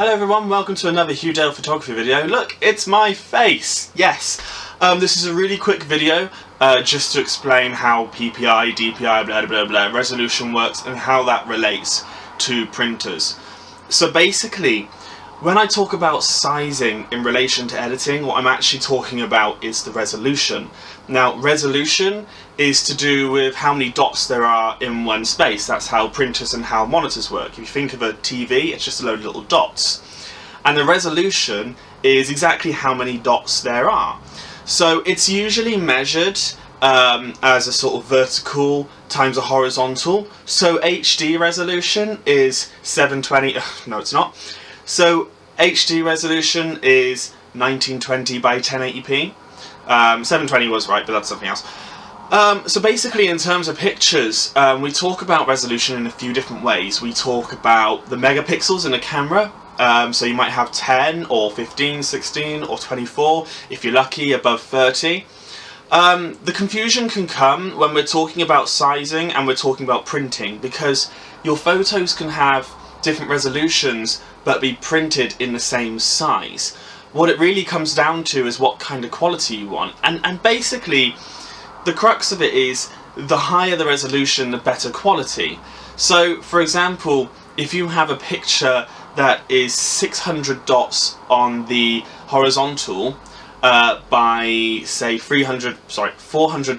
Hello everyone, welcome to another Hugh Dale photography video. Look, it's my face! Yes! This is a really quick video just to explain how PPI, DPI, blah blah blah, resolution works and how that relates to printers. So basically, when I talk about sizing in relation to editing, what I'm actually talking about is the resolution. Now, resolution is to do with how many dots there are in one space. That's how printers and how monitors work. If you think of a TV, it's just a load of little dots. And the resolution is exactly how many dots there are. So it's usually measured as a sort of vertical times a horizontal. So HD resolution is 720, no it's not. So HD resolution is 1920 by 1080p. 720 was right, but that's something else. So basically, in terms of pictures, we talk about resolution in a few different ways. We talk about the megapixels in a camera. So you might have 10 or 15, 16 or 24, if you're lucky, above 30. The confusion can come when we're talking about sizing and we're talking about printing, because your photos can have different resolutions but be printed in the same size. What it really comes down to is what kind of quality you want, and basically the crux of it is the higher the resolution, the better quality. So for example, if you have a picture that is 600 dots on the horizontal by say 400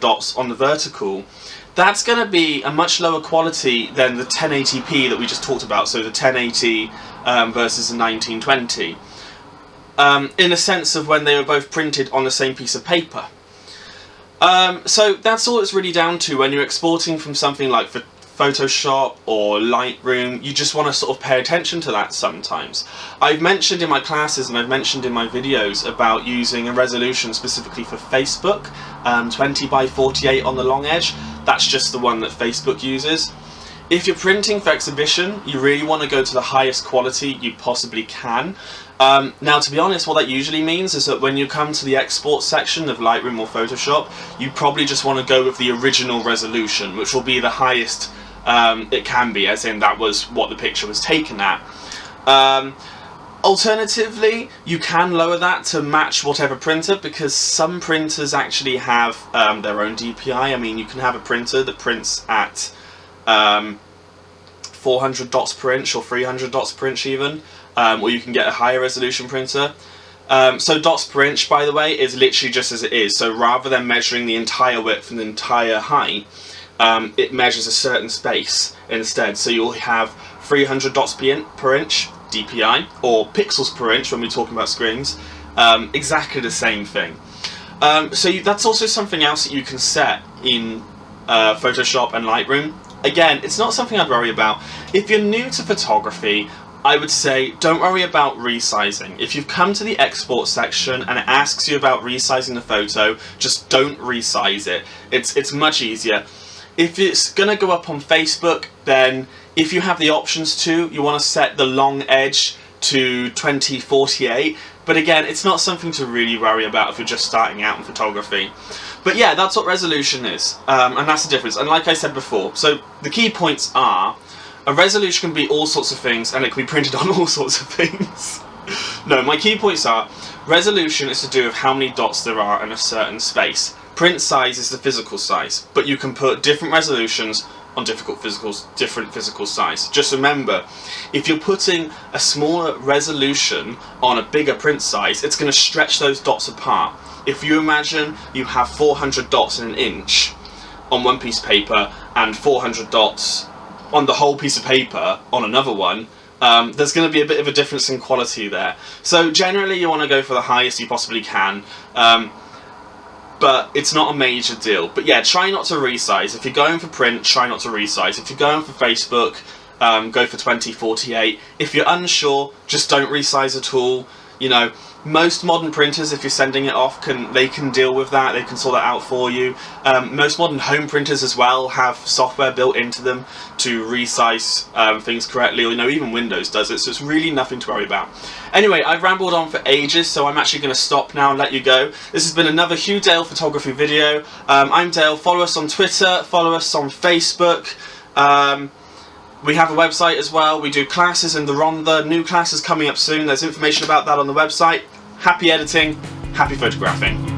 dots on the vertical, that's going to be a much lower quality than the 1080p that we just talked about, so the 1080 versus the 1920. In a sense of when they were both printed on the same piece of paper. So that's all it's really down to when you're exporting from something like Photoshop or Lightroom. You just want to sort of pay attention to that sometimes. I've mentioned in my classes and I've mentioned in my videos about using a resolution specifically for Facebook, 20 by 48 on the long edge. That's just the one that Facebook uses. If you're printing for exhibition, you really want to go to the highest quality you possibly can. Now, to be honest, what that usually means is that when you come to the export section of Lightroom or Photoshop, you probably just want to go with the original resolution, which will be the highest it can be, as in that was what the picture was taken at. Alternatively, you can lower that to match whatever printer, because some printers actually have their own DPI. I mean, you can have a printer that prints at 400 dots per inch or 300 dots per inch even, or you can get a higher resolution printer. So dots per inch, by the way, is literally just as it is. So rather than measuring the entire width and the entire height, it measures a certain space instead. So you'll have 300 dots per inch DPI, or pixels per inch when we're talking about screens, exactly the same thing. So that's also something else that you can set in Photoshop and Lightroom. Again, it's not something I'd worry about. If you're new to photography, I would say don't worry about resizing. If you've come to the export section and it asks you about resizing the photo, just don't resize it. It's much easier. If it's going to go up on Facebook, then if you have the options to, you want to set the long edge to 2048. But again, it's not something to really worry about if you're just starting out in photography. But yeah, that's what resolution is, and that's the difference. And like I said before, so the key points are, a resolution can be all sorts of things, and it can be printed on all sorts of things. No, my key points are, resolution is to do with how many dots there are in a certain space. Print size is the physical size, but you can put different resolutions on different physical size. Just remember, if you're putting a smaller resolution on a bigger print size, it's going to stretch those dots apart. If you imagine you have 400 dots in an inch on one piece of paper and 400 dots on the whole piece of paper on another one, there's going to be a bit of a difference in quality there. So generally you want to go for the highest you possibly can, but it's not a major deal. But yeah, try not to resize. If you're going for print, try not to resize. If you're going for Facebook, go for 2048. If you're unsure, just don't resize at all. You know, most modern printers, if you're sending it off, they can deal with that. They can sort that out for you. Most modern home printers as well have software built into them to resize things correctly, or you know, even Windows does it, so it's really nothing to worry about. Anyway, I've rambled on for ages, so I'm actually going to stop now and let you go. This has been another Hugh Dale photography video. I'm Dale. Follow us on Twitter, follow us on Facebook. We have a website as well. We do classes in the Rhondda. New classes coming up soon. There's information about that on the website. Happy editing, happy photographing.